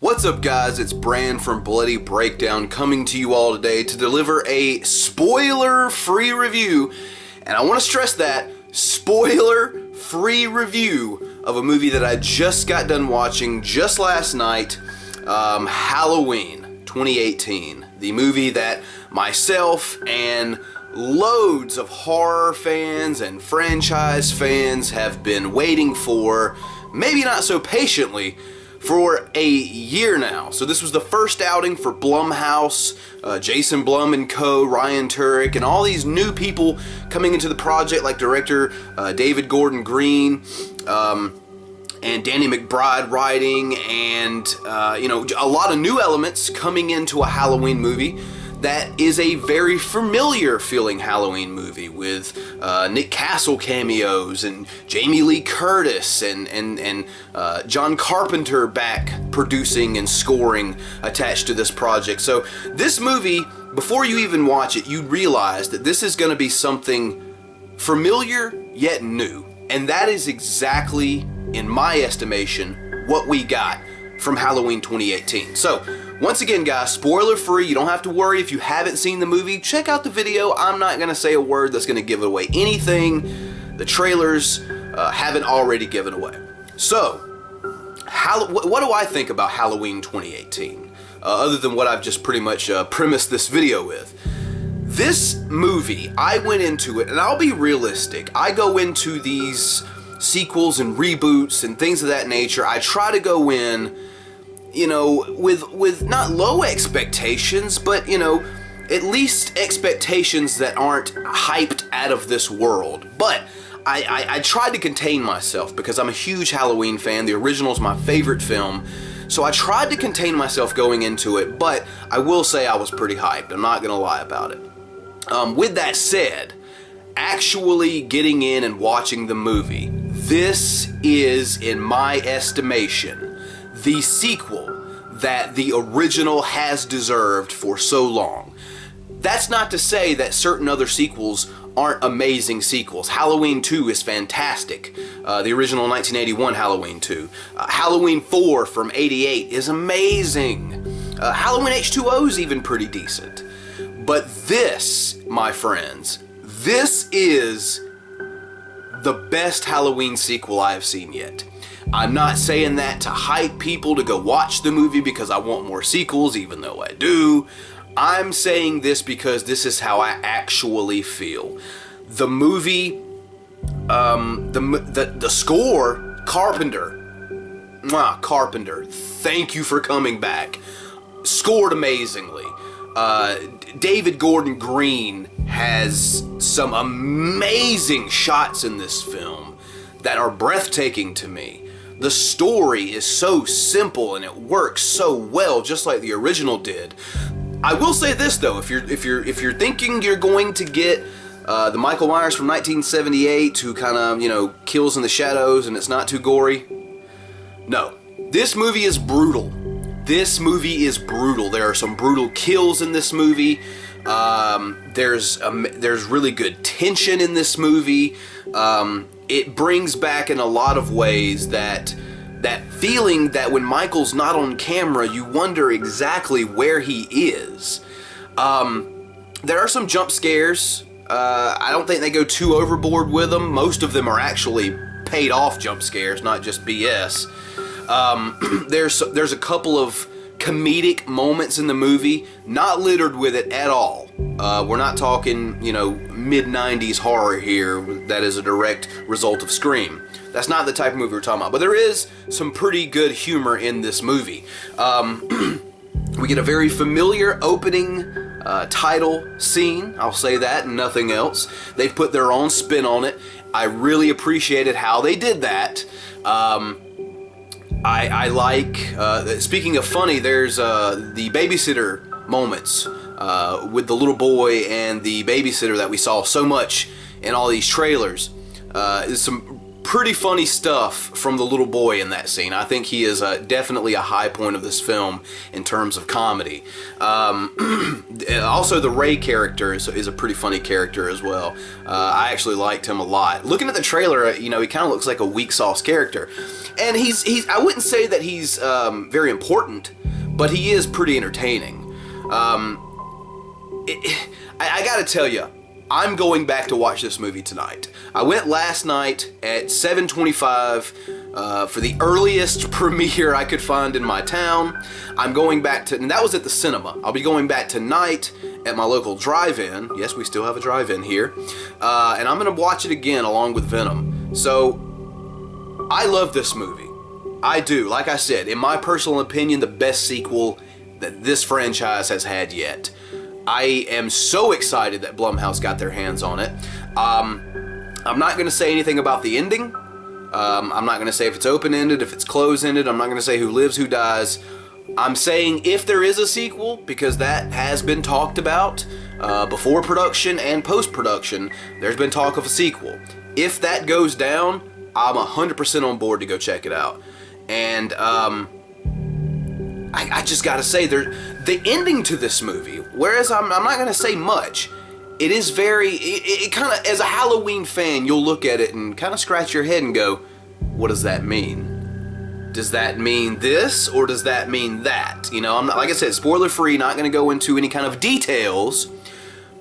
What's up, guys? It's Bran from Bloody Breakdown coming to you all today to deliver a spoiler-free review, and I want to stress that, spoiler-free review of a movie that I just got done watching just last night, Halloween 2018, the movie that myself and loads of horror fans and franchise fans have been waiting for, maybe not so patiently, for a year now. So this was the first outing for Blumhouse, Jason Blum and co, Ryan Turek, and all these new people coming into the project like director David Gordon Green, and Danny McBride writing, and a lot of new elements coming into a Halloween movie that is a very familiar feeling Halloween movie with Nick Castle cameos and Jamie Lee Curtis and John Carpenter back producing and scoring attached to this project. So this movie, before you even watch it, you realize that this is going to be something familiar yet new. And that is exactly, in my estimation, what we got from Halloween 2018. So, once again, guys, spoiler free. You don't have to worry if you haven't seen the movie. Check out the video. I'm not going to say a word that's going to give away anything the trailers haven't already given away. So, what do I think about Halloween 2018? Other than what I've just pretty much premised this video with. This movie, I went into it, and I'll be realistic. I go into these sequels and reboots and things of that nature. I try to go in, with not low expectations, but, at least expectations that aren't hyped out of this world. But I tried to contain myself because I'm a huge Halloween fan. The original is my favorite film. So I tried to contain myself going into it, but I will say I was pretty hyped. I'm not going to lie about it. With that said, actually getting in and watching the movie, this is, in my estimation, the sequel that the original has deserved for so long. That's not to say that certain other sequels aren't amazing sequels. Halloween 2 is fantastic. The original 1981 Halloween 2. Halloween 4 from '88 is amazing. Halloween H2O is even pretty decent. But this, my friends, this is the best Halloween sequel I have seen yet. I'm not saying that to hype people to go watch the movie because I want more sequels, even though I do. I'm saying this because this is how I actually feel. The movie, the score, Carpenter, thank you for coming back. Scored amazingly. David Gordon Green has some amazing shots in this film that are breathtaking to me. The story is so simple and it works so well, just like the original did. I will say this though, if you're thinking you're going to get the Michael Myers from 1978 who kind of kills in the shadows and it's not too gory, no, this movie is brutal. This movie is brutal. There are some brutal kills in this movie. There's really good tension in this movie. It brings back in a lot of ways that feeling that when Michael's not on camera, you wonder exactly where he is. There are some jump scares. I don't think they go too overboard with them. Most of them are actually paid off jump scares, not just BS. There's a couple of comedic moments in the movie, not littered with it at all. We're not talking, mid-90s horror here that is a direct result of Scream. That's not the type of movie we're talking about. But there is some pretty good humor in this movie. We get a very familiar opening title scene. I'll say that and nothing else. They've put their own spin on it. I really appreciated how they did that. I like, speaking of funny, there's the babysitter moments with the little boy and the babysitter that we saw so much in all these trailers. There's some pretty funny stuff from the little boy in that scene. I think he is definitely a high point of this film in terms of comedy. Also, the Ray character is a pretty funny character as well. I actually liked him a lot. Looking at the trailer, you know, he kind of looks like a weak sauce character. And he's I wouldn't say that he's very important, but he is pretty entertaining. I gotta tell you, I'm going back to watch this movie tonight. I went last night at 7:25 for the earliest premiere I could find in my town. I'm going back to, and that was at the cinema. I'll be going back tonight at my local drive-in. Yes, we still have a drive-in here. And I'm going to watch it again along with Venom. So, I love this movie. I do. Like I said, in my personal opinion, the best sequel that this franchise has had yet. I am so excited that Blumhouse got their hands on it. I'm not going to say anything about the ending. I'm not going to say if it's open-ended, if it's close-ended. I'm not going to say who lives, who dies. I'm saying if there is a sequel, because that has been talked about before production and post-production. There's been talk of a sequel. If that goes down, I'm 100% on board to go check it out. And I just gotta say, the ending to this movie, whereas I'm not gonna say much, it is very, it kind of, as a Halloween fan, you'll look at it and kind of scratch your head and go, what does that mean? Does that mean this, or does that mean that? You know, I'm not, like I said, spoiler free, not gonna go into any kind of details,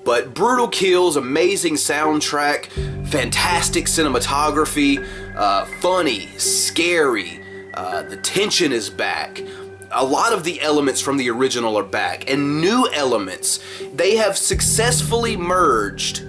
but brutal kills, amazing soundtrack, fantastic cinematography, funny, scary, the tension is back. A lot of the elements from the original are back, and new elements. They have successfully merged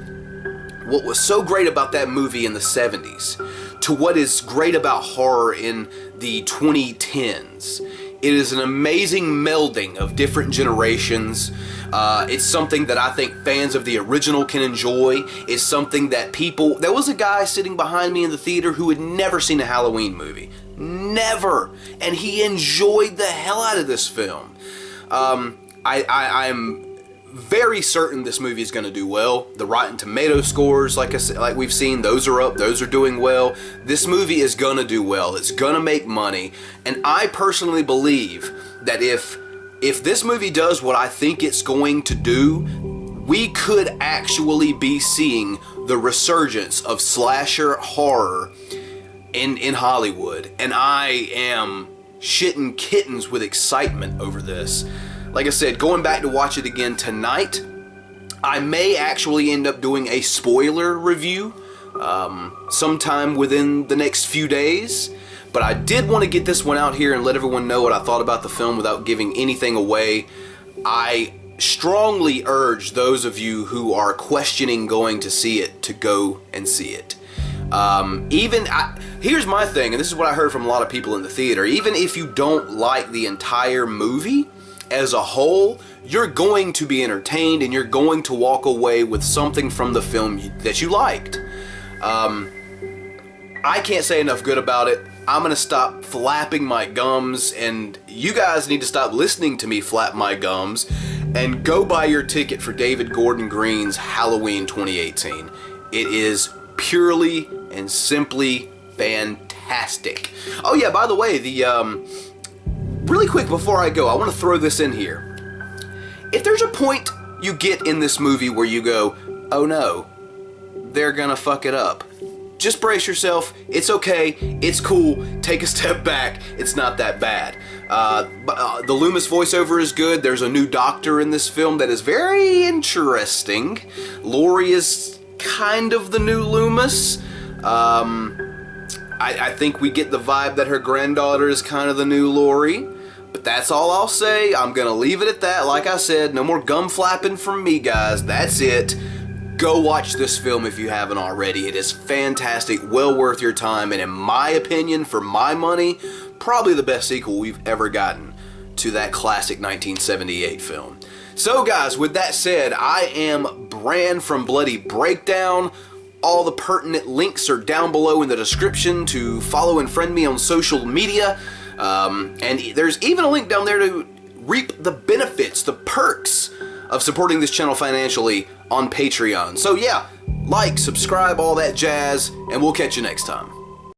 what was so great about that movie in the 70s to what is great about horror in the 2010s. It is an amazing melding of different generations. It's something that I think fans of the original can enjoy. It's something that people... There was a guy sitting behind me in the theater who had never seen a Halloween movie. Never. And he enjoyed the hell out of this film. I'm very certain this movie is going to do well. The Rotten Tomato scores, like I said, like we've seen, those are up. Those are doing well. This movie is going to do well. It's going to make money. And I personally believe that if this movie does what I think it's going to do, we could actually be seeing the resurgence of slasher horror in Hollywood, and I am shitting kittens with excitement over this. Like I said, going back to watch it again tonight, I may actually end up doing a spoiler review sometime within the next few days, but I did want to get this one out here and let everyone know what I thought about the film without giving anything away. I strongly urge those of you who are questioning going to see it to go and see it. Here's my thing, and this is what I heard from a lot of people in the theater. Even if you don't like the entire movie as a whole, you're going to be entertained and you're going to walk away with something from the film that you liked. I can't say enough good about it. I'm going to stop flapping my gums, and you guys need to stop listening to me flap my gums and go buy your ticket for David Gordon Green's Halloween 2018. It is purely and simply fantastic. Oh yeah, by the way, really quick before I go, I want to throw this in here. If there's a point you get in this movie where you go, oh no, they're gonna fuck it up, just brace yourself. It's okay. It's cool. Take a step back. It's not that bad. The Loomis voiceover is good. There's a new doctor in this film that is very interesting. Laurie is kind of the new Loomis. I think we get the vibe that her granddaughter is kind of the new Laurie. But that's all I'll say. I'm going to leave it at that. Like I said, no more gum flapping from me, guys. That's it. Go watch this film if you haven't already. It is fantastic, well worth your time, and in my opinion, for my money, probably the best sequel we've ever gotten to that classic 1978 film. So guys, with that said, I am Bran from Bloody Breakdown. All the pertinent links are down below in the description to follow and friend me on social media. And there's even a link down there to reap the benefits, the perks of supporting this channel financially on Patreon. So yeah, like, subscribe, all that jazz, and we'll catch you next time.